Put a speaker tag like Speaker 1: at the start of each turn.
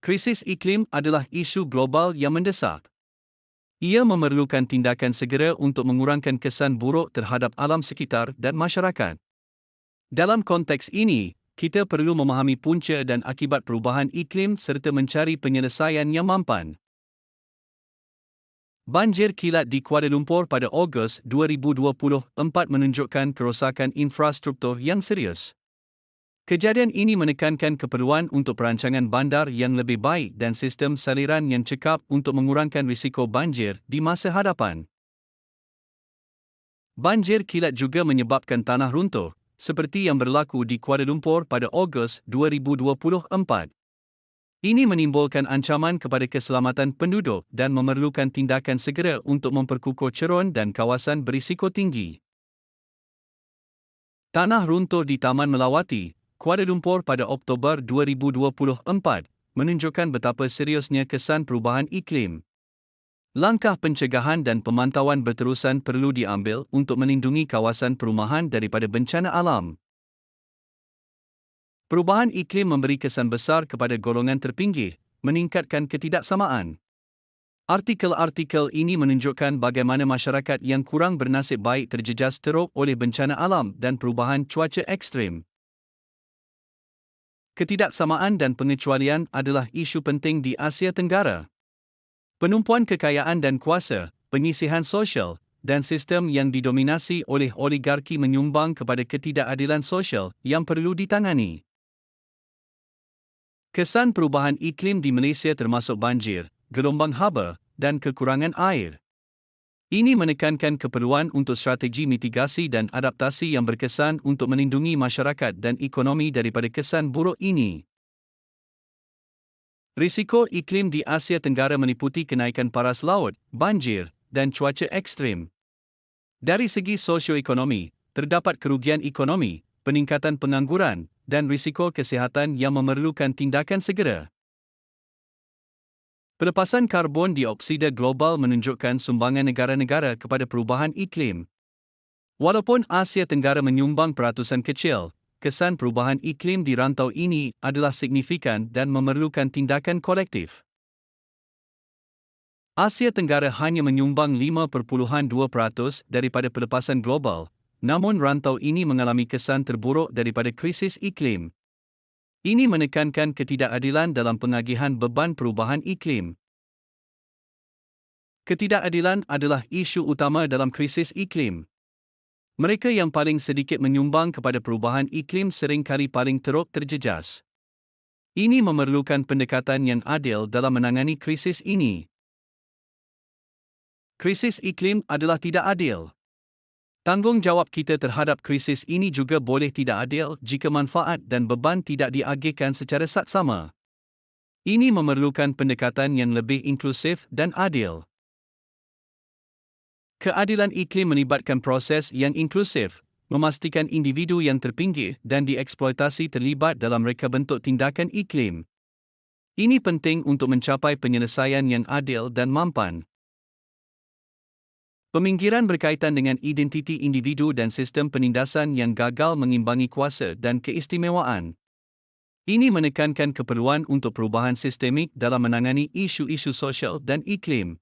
Speaker 1: Krisis iklim adalah isu global yang mendesak. Ia memerlukan tindakan segera untuk mengurangkan kesan buruk terhadap alam sekitar dan masyarakat. Dalam konteks ini, kita perlu memahami punca dan akibat perubahan iklim serta mencari penyelesaian yang mampan. Banjir kilat di Kuala Lumpur pada Ogos 2024 menunjukkan kerosakan infrastruktur yang serius. Kejadian ini menekankan keperluan untuk perancangan bandar yang lebih baik dan sistem saliran yang cekap untuk mengurangkan risiko banjir di masa hadapan. Banjir kilat juga menyebabkan tanah runtuh, seperti yang berlaku di Kuala Lumpur pada Ogos 2024. Ini menimbulkan ancaman kepada keselamatan penduduk dan memerlukan tindakan segera untuk memperkukuh cerun dan kawasan berisiko tinggi. Tanah runtuh di Taman Melawati, Kuala Lumpur pada Oktober 2024 menunjukkan betapa seriusnya kesan perubahan iklim. Langkah pencegahan dan pemantauan berterusan perlu diambil untuk melindungi kawasan perumahan daripada bencana alam. Perubahan iklim memberi kesan besar kepada golongan terpinggir, meningkatkan ketidaksamaan. Artikel-artikel ini menunjukkan bagaimana masyarakat yang kurang bernasib baik terjejas teruk oleh bencana alam dan perubahan cuaca ekstrim. Ketidaksamaan dan pengecualian adalah isu penting di Asia Tenggara. Penumpuan kekayaan dan kuasa, penyisihan sosial, dan sistem yang didominasi oleh oligarki menyumbang kepada ketidakadilan sosial yang perlu ditangani. Kesan perubahan iklim di Malaysia termasuk banjir, gelombang haba, dan kekurangan air. Ini menekankan keperluan untuk strategi mitigasi dan adaptasi yang berkesan untuk melindungi masyarakat dan ekonomi daripada kesan buruk ini. Risiko iklim di Asia Tenggara meliputi kenaikan paras laut, banjir, dan cuaca ekstrim. Dari segi sosioekonomi, terdapat kerugian ekonomi, peningkatan pengangguran, dan risiko kesihatan yang memerlukan tindakan segera. Pelepasan karbon dioksida global menunjukkan sumbangan negara-negara kepada perubahan iklim. Walaupun Asia Tenggara menyumbang peratusan kecil, kesan perubahan iklim di rantau ini adalah signifikan dan memerlukan tindakan kolektif. Asia Tenggara hanya menyumbang 5.2% daripada pelepasan global, namun rantau ini mengalami kesan terburuk daripada krisis iklim. Ini menekankan ketidakadilan dalam pengagihan beban perubahan iklim. Ketidakadilan adalah isu utama dalam krisis iklim. Mereka yang paling sedikit menyumbang kepada perubahan iklim seringkali paling teruk terjejas. Ini memerlukan pendekatan yang adil dalam menangani krisis ini. Krisis iklim adalah tidak adil. Tanggungjawab kita terhadap krisis ini juga boleh tidak adil jika manfaat dan beban tidak diagihkan secara saksama. Ini memerlukan pendekatan yang lebih inklusif dan adil. Keadilan iklim melibatkan proses yang inklusif, memastikan individu yang terpinggir dan dieksploitasi terlibat dalam reka bentuk tindakan iklim. Ini penting untuk mencapai penyelesaian yang adil dan mampan. Pemingkiran berkaitan dengan identiti individu dan sistem penindasan yang gagal mengimbangi kuasa dan keistimewaan. Ini menekankan keperluan untuk perubahan sistemik dalam menangani isu-isu sosial dan iklim.